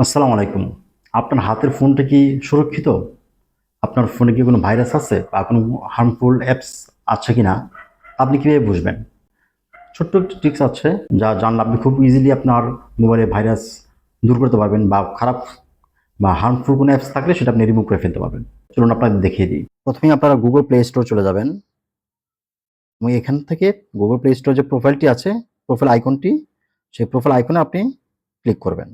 আসসালামু আলাইকুম। আপনার হাতের ফোনটা কি সুরক্ষিত? আপনার ফোনে কি কোনো ভাইরাস আছে বা কোনো হার্মফুল অ্যাপস আছে কিনা? আপনি কিভাবে বুঝবেন? ছোট্ট একটা ট্রিক্স আছে যা জানলে আপনি খুব ইজিলি আপনার মোবাইলে ভাইরাস দূর করতে পারবেন বা খারাপ বা হার্মফুল কোনো অ্যাপস থাকলে সেটা আপনি রিমুভ করে ফেলতে পারবেন। চলুন আপনাকে দেখিয়ে দিই। প্রথমেই আপনারা Google Play Store চলে যাবেন এবং এখান থেকে Google Play Store যে প্রোফাইলটি আছে, প্রোফাইল আইকনটি, সেই প্রোফাইল আইকনে আপনি ক্লিক করবেন।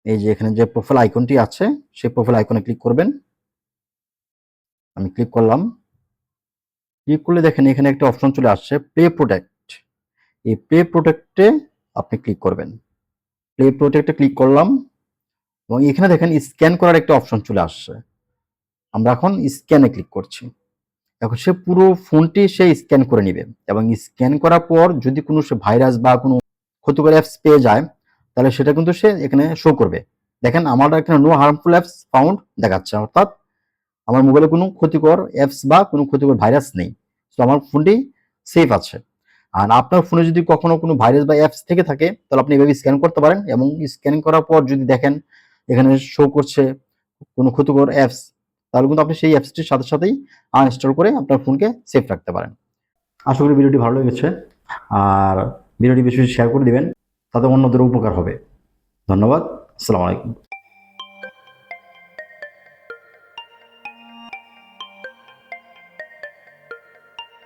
এই যে এখানে যে প্রোফাইল আইকনটি আছে, সেই প্রোফাইল আইকনে ক্লিক করবেন। আমি ক্লিক করলাম। ক্লিক করলে দেখেন এখানে একটা অপশন চলে আসছে প্লে প্রোটেক্ট। এই প্লে প্রোটেক্টে আপনি ক্লিক করবেন। প্লে প্রোটেক্টে ক্লিক করলাম এবং এখানে দেখেন স্ক্যান করার একটা অপশন চলে আসছে। আমরা এখন স্ক্যানে ক্লিক করছি। এখন সে পুরো ফোনটি সে স্ক্যান করে নিবে এবং স্ক্যান করার পর যদি কোনো সে ভাইরাস বা কোনো ক্ষতিকর অ্যাপস পেয়ে যায় তাহলে সেটা কিন্তু সে এখানে শো করবে। দেখেন আমার এখানে নো হার্মফুল অ্যাপস ফাউন্ড দেখাচ্ছে, অর্থাৎ আমার মোবাইলে কোনো ক্ষতিকর অ্যাপস বা কোনো ক্ষতিকর ভাইরাস নেই। তো আমার ফোনটি সেফ আছে। আর আপনার ফোনে যদি কখনো কোনো ভাইরাস বা অ্যাপস থেকে থাকে তাহলে আপনি এভাবে স্ক্যান করতে পারেন এবং স্ক্যান করার পর যদি দেখেন এখানে শো করছে কোনো ক্ষতিকর অ্যাপস, তাহলে কিন্তু আপনি সেই অ্যাপসটির সাথে সাথেই আনইনস্টল করে আপনার ফোনকে সেফ রাখতে পারেন। আশা করি ভিডিওটি ভালো লেগেছে। আর ভিডিওটি বেশি বেশি শেয়ার করে দিবেন, তাতে অন্যদের উপকার হবে। ধন্যবাদ। আসসালামু আলাইকুম।